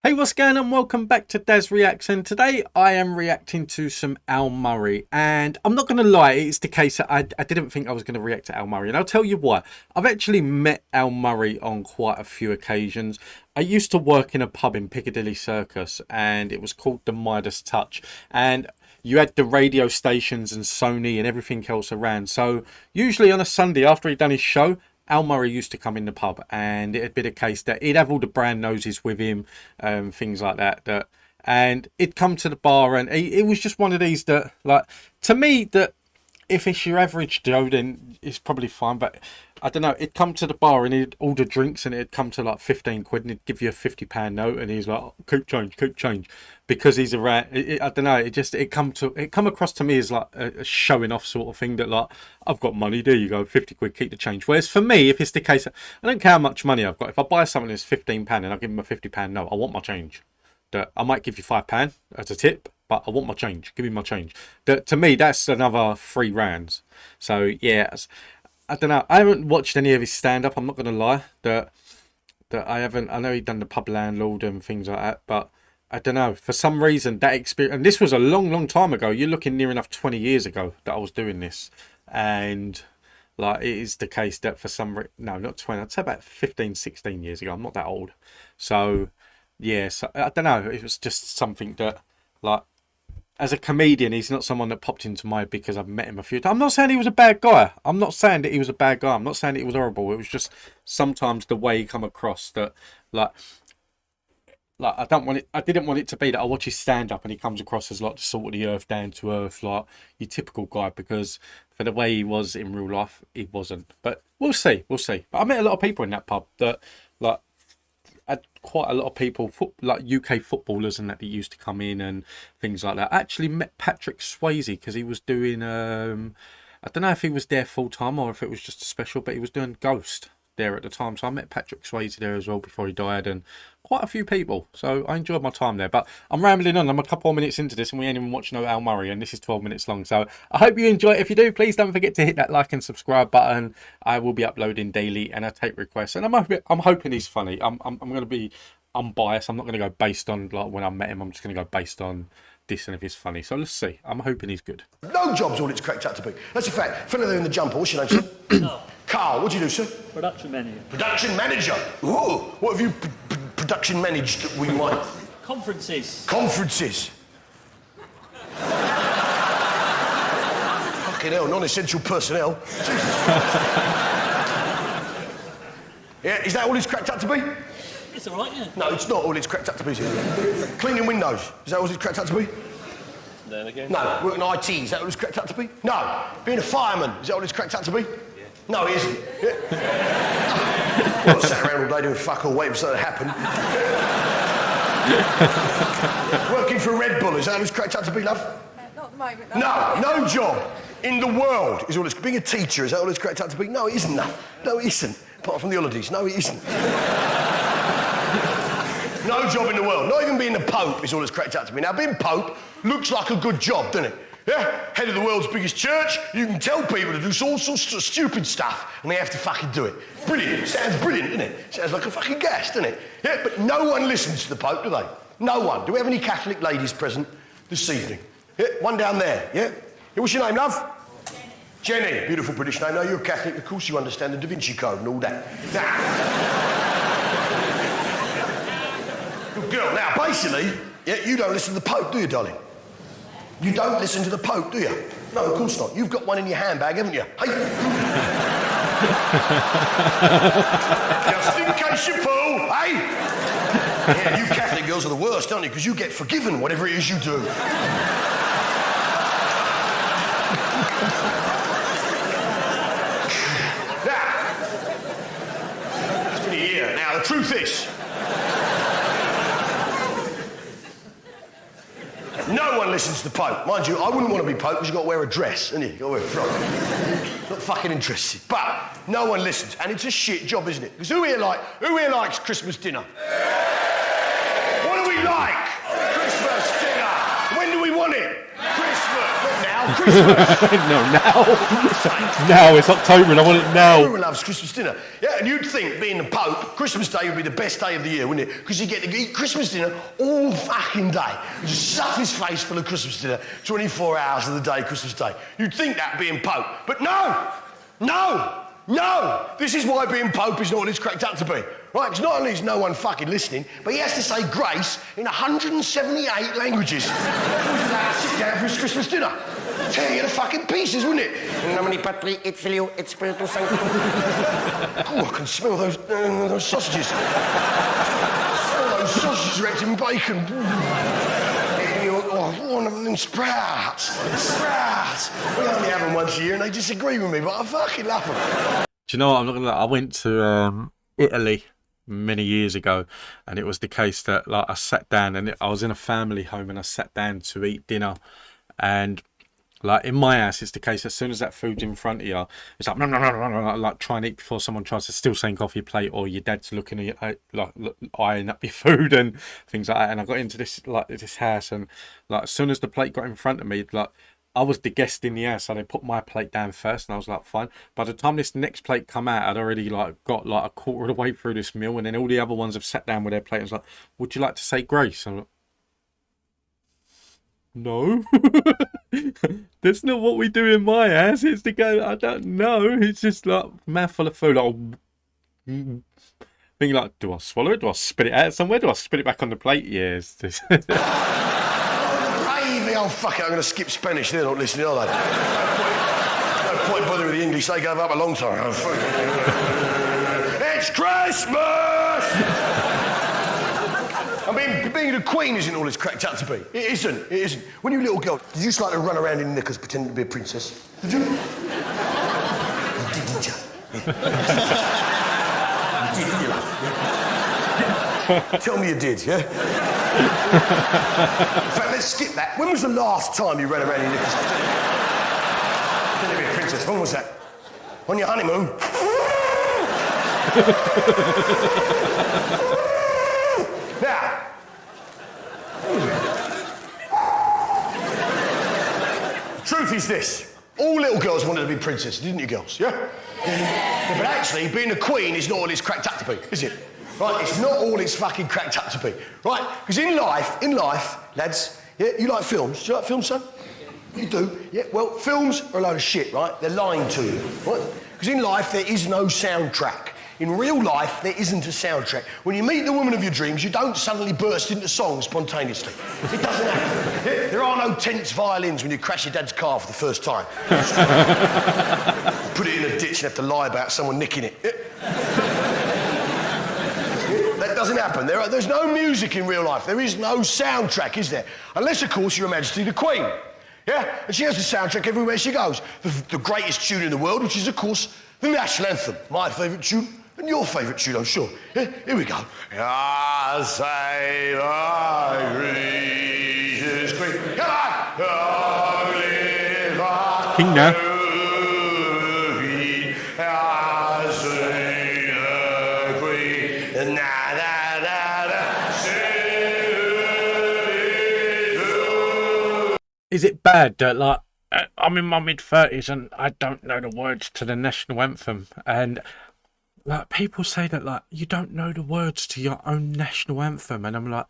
Hey, what's going on? Welcome back to Daz Reacts, and today I am reacting to some Al Murray. And I'm not going to lie, it's the case that I didn't think I was going to react to Al Murray, and I'll tell you why. I've actually met Al Murray on quite a few occasions. I used to work in a pub in Piccadilly Circus, and it was called the Midas Touch, and you had the radio stations and Sony and everything else around. So usually on a Sunday after he'd done his show, Al Murray used to come in the pub, and it'd be the case that he'd have all the brand noses with him, things like that. And he'd come to the bar, and it was just one of these that, like, to me, that if it's your average Joe, then it's probably fine. But I don't know, he'd come to the bar and he'd order drinks, and it'd come to like 15 quid, and he'd give you a £50 note, and he's like, keep change, because he's around. I don't know, it come across to me as like a showing off sort of thing, that like, I've got money, there you go, 50 quid, keep the change. Whereas for me, if it's the case, I don't care how much money I've got. If I buy something that's £15 and I give him a £50 note, I want my change. That I might give you £5 as a tip, but I want my change. Give me my change. That, to me, that's another £3 So yeah, I don't know. I haven't watched any of his stand-up. I'm not going to lie. That I haven't. I know he done the pub landlord and things like that, but I don't know. For some reason, that experience, and this was a long time ago. You're looking near enough 20 years ago that I was doing this, and like, it is the case that for some reason, no, not 20. I'd say about 15, 16 years ago. I'm not that old, so. Yeah, so I don't know. It was just something that, like, as a comedian, he's not someone that popped into my head because I've met him a few times. I'm not saying he was a bad guy. I'm not saying that he was a bad guy. I'm not saying that he was horrible. It was just sometimes the way he come across that, like I don't want it. I didn't want it to be that I watch his stand up and he comes across as like the salt of the earth, down to earth, like your typical guy. Because for the way he was in real life, he wasn't. But we'll see. We'll see. But I met a lot of people in that pub that, like, had quite a lot of people, like UK footballers and that used to come in and things like that. I actually met Patrick Swayze because he was doing, I don't know if he was there full time or if it was just a special, but he was doing Ghost there at the time. So I met Patrick Swayze there as well before he died, and quite a few people. So I enjoyed my time there. But I'm rambling on. I'm a couple of minutes into this and we ain't even watched no Al Murray, and this is 12 minutes long. So I hope you enjoy it. If you do, please don't forget to hit that like and subscribe button. I will be uploading daily and I take requests, and I'm hoping he's funny. I'm going to be unbiased. I'm not going to go based on like when I met him. I'm just going to go based on this and if he's funny. So let's see. I'm hoping he's good. No job's all it's cracked up to be. That's a fact. Fellow there in the jumper, what's your name, sir? No. Carl, what do you do, sir? Production manager. Production manager? Ooh, what have you production managed that we might... Conferences. Conferences. Fucking hell, non-essential personnel. Yeah, is that all it's cracked up to be? It's all right, yeah. No, it's not all it's cracked up to be, is it? Cleaning windows, is that all it's cracked up to be? Then again. No. Working IT, is that all it's cracked up to be? No. Being a fireman, is that all it's cracked up to be? Yeah. No, it isn't. Yeah. Well, I sat around all day doing fuck all, waiting for something to happen. Working for Red Bull, is that all it's cracked up to be, love? Not at the moment. No job in the world is all it's... Being a teacher, is that all it's cracked up to be? No, it isn't, love. No, it isn't. Apart from the holidays, no, it isn't. No job in the world. Not even being the Pope is all it's cracked up to be. Now, being Pope looks like a good job, doesn't it? Yeah? Head of the world's biggest church, you can tell people to do all sorts of stupid stuff, and they have to fucking do it. Brilliant. Sounds brilliant, doesn't it? Sounds like a fucking gas, doesn't it? Yeah, but no one listens to the Pope, do they? No one. Do we have any Catholic ladies present this evening? Yeah, one down there, yeah? Yeah, what's your name, love? Jenny. Beautiful British name. Now, you're a Catholic, of course you understand the Da Vinci Code and all that. Now... Good girl. Now, basically, yeah, you don't listen to the Pope, do you, darling? You don't listen to the Pope, do you? No, of course not. You've got one in your handbag, haven't you? Hey. Just in case you fall, hey? Yeah, you Catholic girls are the worst, aren't you? Because you get forgiven whatever it is you do. Now, it's been a year. Now, the truth is... No one listens to the Pope. Mind you, I wouldn't want to be Pope because you've got to wear a dress, haven't you? You've got to wear a frock. Not fucking interested. But no one listens. And it's a shit job, isn't it? Because who here likes Christmas dinner? What do we like? Christmas dinner. When do we want it? Christmas. Not now. No, now. Now, it's October and I want it now. Everyone loves Christmas dinner. Yeah, and you'd think, being the Pope, Christmas Day would be the best day of the year, wouldn't it? Because you get to eat Christmas dinner all fucking day. You just stuff his face full of Christmas dinner, 24 hours of the day, Christmas Day. You'd think that being Pope. But no! No! No! This is why being Pope is not what it's cracked up to be. Right? Because not only is no one fucking listening, but he has to say grace in 178 languages. Sit down for his Christmas dinner. Tear you to fucking pieces, wouldn't it? In nomine Patri et Filio et Spiritus Sanctus. Oh, I can smell those sausages. Smell those sausages wrapped in bacon. Oh, one of them sprouts. Sprouts. We only have them once a year and they disagree with me, but I fucking love them. Do you know what? I'm not gonna lie. I went to Italy many years ago, and it was the case that like I sat down and I was in a family home and I sat down to eat dinner, and like in my house, it's the case as soon as that food's in front of you, it's like, like try and eat before someone tries to steal something off your plate, or your dad's looking at you, like eyeing up your food and things like that. And I got into this house, and like as soon as the plate got in front of me, like I was the guest in the house, so they put my plate down first, and I was like, fine. By the time this next plate come out, I'd already like got like a quarter of the way through this meal, and then all the other ones have sat down with their plate and was like, would you like to say grace? I'm like, no. That's not what we do in my house. It's to go, I don't know. It's just like mouthful of food. Like, being like, do I swallow it? Do I spit it out somewhere? Do I spit it back on the plate? Yes. Oh, fuck it, I'm going to skip Spanish. They're not listening, are they? No point bothering with the English. They gave up a long time. Oh, fuck it. It's Christmas! I mean, being a queen isn't all it's cracked up to be. It isn't. It isn't. When you were a little girl, did you just like to run around in knickers pretending to be a princess? Did you? You did, didn't you? You did, didn't you, love? Yeah. Tell me you did, yeah? In fact, let's skip that. When was the last time you ran around in knickers pretending to be a princess? When was that? On your honeymoon? Now, the truth is this. All little girls wanted to be princesses, didn't you, girls? Yeah? Yeah, but actually, being a queen is not all it's cracked up to be, is it? Right? It's not all it's fucking cracked up to be, right? Because in life, lads, yeah, you like films. Do you like films, son? You do? Yeah, well, films are a load of shit, right? They're lying to you, right? Because in life, there is no soundtrack. In real life, there isn't a soundtrack. When you meet the woman of your dreams, you don't suddenly burst into song spontaneously. It doesn't happen. There are no tense violins when you crash your dad's car for the first time. Put it in a ditch and have to lie about someone nicking it. That doesn't happen. There's no music in real life. There is no soundtrack, is there? Unless, of course, Your Majesty the Queen. Yeah? And she has a soundtrack everywhere she goes. The greatest tune in the world, which is, of course, the national anthem. My favourite tune. And your favourite tune, I'm sure. Yeah? Here we go. I say the gracious Queen. Come on! King now. I say the Queen. Na, na, na, na. Is it bad that like I'm in my mid-30s and I don't know the words to the national anthem, and like people say that like you don't know the words to your own national anthem, and I'm like,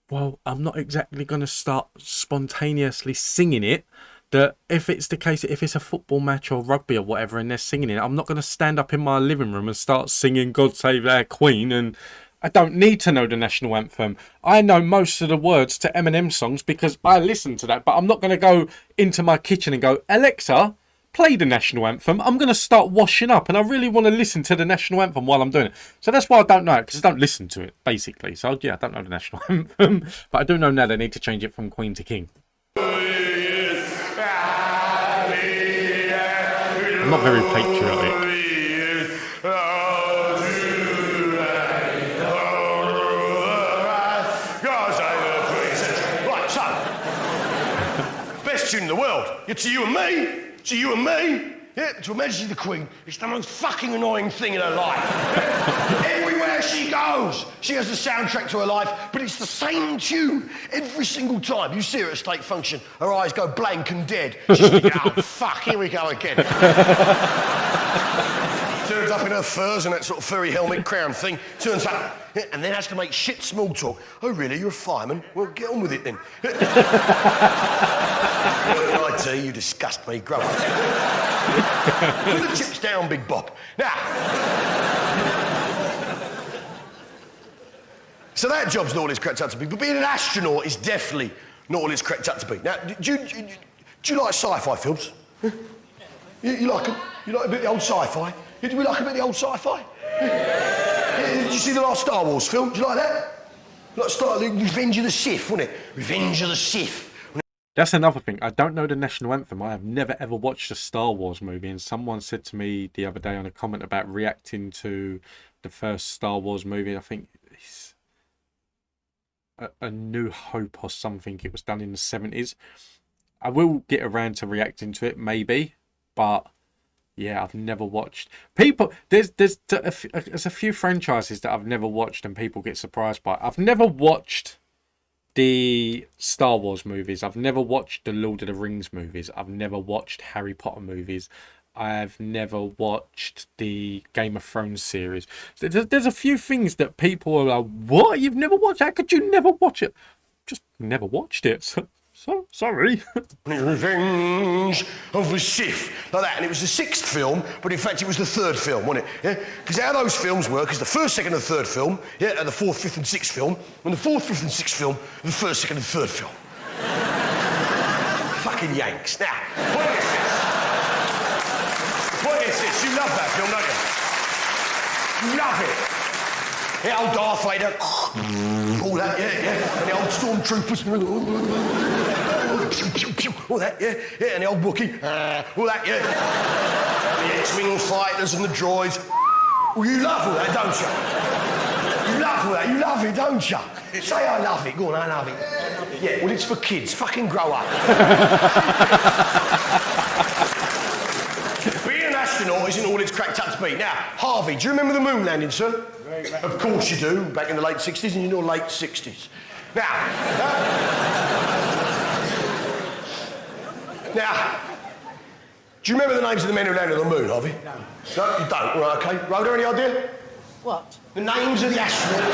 well, I'm not exactly going to start spontaneously singing it. That if it's the case, if it's a football match or rugby or whatever and they're singing it, I'm not going to stand up in my living room and start singing God Save Our Queen. And I don't need to know the national anthem. I know most of the words to Eminem songs because I listen to that, but I'm not going to go into my kitchen and go, Alexa, play the national anthem. I'm going to start washing up and I really want to listen to the national anthem while I'm doing it. So that's why I don't know it, because I don't listen to it, basically. So yeah, I don't know the national anthem, but I do know now they need to change it from Queen to King. I'm not very patriotic. Right, so, best tune in the world. Yeah, to you and me, yeah, to Her Majesty the Queen, it's the most fucking annoying thing in her life. Everywhere she goes. She has the soundtrack to her life, but it's the same tune every single time. You see her at a state function, her eyes go blank and dead. She's thinking, oh, fuck, here we go again. Turns up in her furs and that sort of furry helmet crown thing, turns up, and then has to make shit small talk. Oh, really? You're a fireman? Well, get on with it then. What did I do? You disgust me. Grow up. Put the chips down, Big Bob. Now. So that job's not all it's cracked up to be, but being an astronaut is definitely not all it's cracked up to be. Now, do you like sci-fi films? You like them? You like a bit of the old sci-fi? Did we like a bit of the old sci-fi? Did you see the last Star Wars film? Did you like that? Like Revenge of the Sith, wasn't it? Revenge of the Sith. That's another thing. I don't know the national anthem. I have never ever watched a Star Wars movie, and someone said to me the other day on a comment about reacting to the first Star Wars movie. I think it's A New Hope or something. It was done in the 70s. I will get around to reacting to it, maybe, but yeah, I've never watched. People, there's a few franchises that I've never watched, and people get surprised by. I've never watched the Star Wars movies. I've never watched the Lord of the Rings movies. I've never watched Harry Potter movies. I've never watched the Game of Thrones series. There's a few things that people are like, what? You've never watched? How could you never watch it? Just never watched it. So sorry. Revenge of the Sith, like that. And it was the 6th film, but in fact it was the 3rd film, wasn't it? Yeah? Because how those films work is the 1st, 2nd and 3rd film, yeah, and the 4th, 5th and 6th film, and the 4th, 5th and 6th film, the 1st, 2nd and 3rd film. Fucking Yanks. Now, point is this. You love that film, don't you? You love it. Yeah, old Darth Vader, all that, yeah. And the old stormtroopers, all that, yeah. And the old Wookiee, all that, yeah. And the X-Wing fighters and the droids. Well, you love all that, don't you? You love all that, you love it, don't you? Say I love it, go on, I love it. Yeah, well, it's for kids, fucking grow up. Being an astronaut isn't all it's cracked up to be. Now, Harvey, do you remember the moon landing, sir? Of course you do, back in the late 60s and you're late 60s. Now, do you remember the names of the men who landed on the moon, Harvey? No. No, you don't? All right, OK. Rhoda, any idea? What? The names of the astronauts.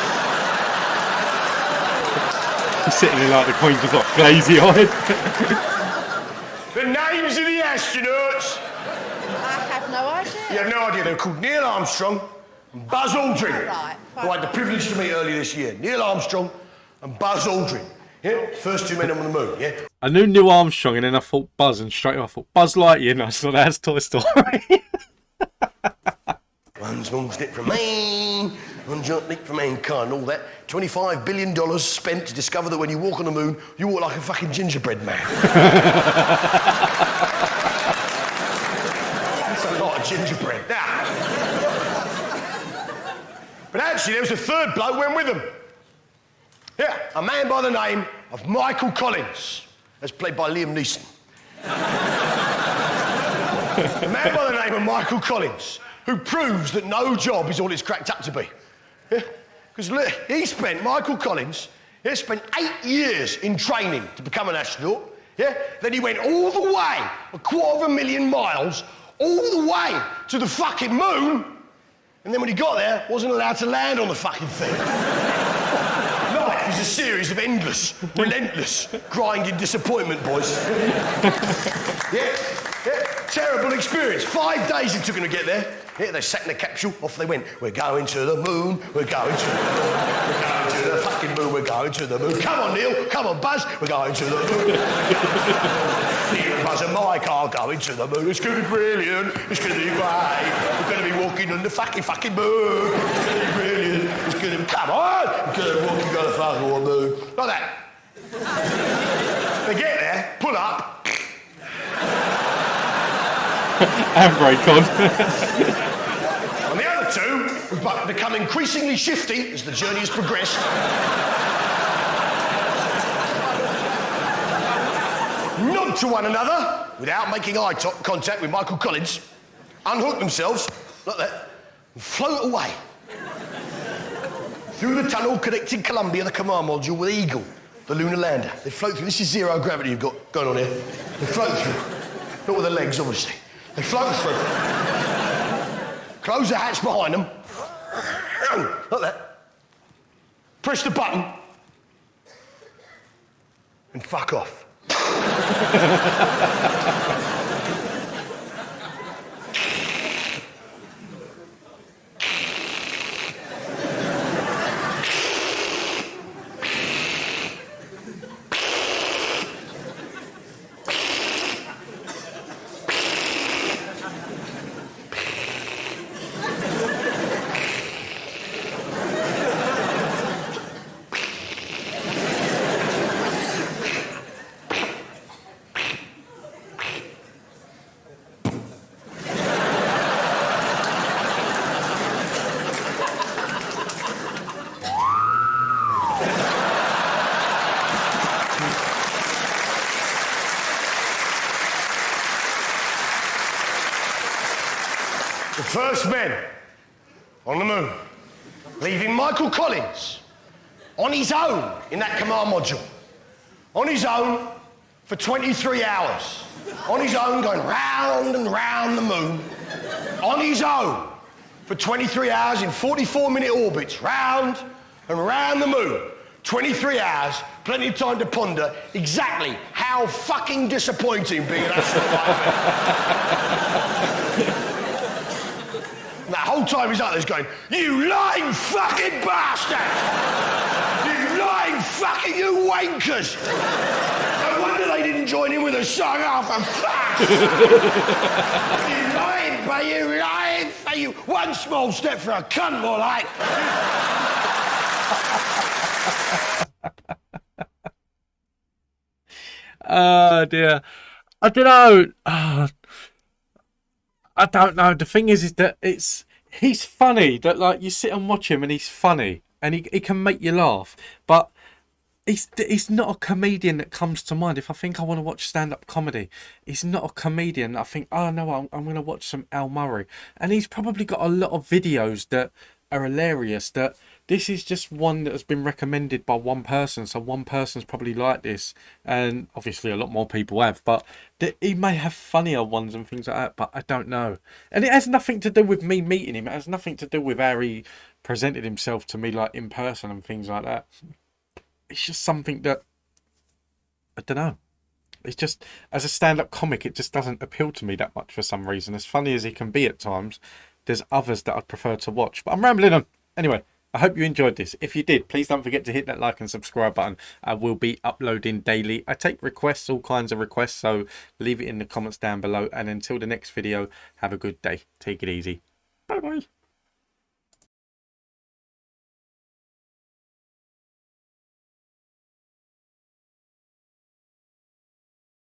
He's sitting there like the Queen's got glazy eyed. The names of the astronauts. I have no idea. You have no idea. They were called Neil Armstrong and Buzz Aldrin. Right. Who I had the privilege to meet earlier this year. Neil Armstrong and Buzz Aldrin. Yeah? First 2 men on the moon, yeah? I knew Neil Armstrong, and then I thought Buzz, and straight away I thought Buzz Lightyear, and I thought that's Toy Story. One small step from man, one giant leap for mankind, all that. $25 billion spent to discover that when you walk on the moon, you walk like a fucking gingerbread man. That's a lot of gingerbread. Now. But actually, there was a 3rd bloke went with them. Yeah, a man by the name of Michael Collins, as played by Liam Neeson. A man by the name of Michael Collins, who proves that no job is all it's cracked up to be. Because Michael Collins, spent 8 years in training to become an astronaut. Yeah? Then he went all the way, 250,000 miles, all the way to the fucking moon, and then when he got there, wasn't allowed to land on the fucking thing. Life is a series of endless, relentless, grinding disappointment, boys. Yeah, terrible experience. 5 days it took him to get there. Yeah, they sat in the capsule, off they went. We're going to the moon, we're going to the moon, we're going to the fucking moon, we're going to the moon. Come on, Neil, come on, Buzz, we're going to the moon. Neil and Buzz and Mike are going to the moon. It's going to be brilliant, it's going to be great. We're going to be walking on the fucking moon. It's going to be brilliant, it's going to be, come on, we're going to be walking on the fucking moon. Like that. They get there, pull up. And break on. And the other 2 have become increasingly shifty as the journey has progressed. Nod to one another without making eye contact with Michael Collins, unhook themselves, like that, and float away. through the tunnel connecting Columbia, the command module, with Eagle, the lunar lander. They float through. This is zero gravity you've got going on here. They float through. Not with their legs, obviously. They float through. Close the hatch behind them. Like that. Press the button. And fuck off. The first men on the moon, leaving Michael Collins on his own in that command module. On his own for 23 hours. On his own, going round and round the moon. On his own for 23 hours in 44-minute orbits, round and round the moon. 23 hours, plenty of time to ponder exactly how fucking disappointing being an astronaut might be. And that whole time he's out there going, you lying fucking bastards! You lying fucking, you wankers! No wonder they didn't join in with a song off and fuck! You lying, but you lying for you. One small step for a cunt, more like. Oh dear. I don't know. Oh, I don't know. The thing is that he's funny. That like you sit and watch him and he's funny and he can make you laugh. But he's not a comedian that comes to mind. If I think I want to watch stand-up comedy, he's not a comedian. I think, oh no, I'm going to watch some Al Murray. And he's probably got a lot of videos that are hilarious. That this is just one that has been recommended by one person. So one person's probably like this. And obviously a lot more people have. But he may have funnier ones and things like that. But I don't know. And it has nothing to do with me meeting him. It has nothing to do with how he presented himself to me like in person and things like that. It's just something that, I don't know. It's just, as a stand-up comic, it just doesn't appeal to me that much for some reason. As funny as he can be at times, there's others that I'd prefer to watch. But I'm rambling on. Anyway, I hope you enjoyed this. If you did, please don't forget to hit that like and subscribe button. I will be uploading daily. I take requests, all kinds of requests, so leave it in the comments down below. And until the next video, have a good day. Take it easy. Bye-bye.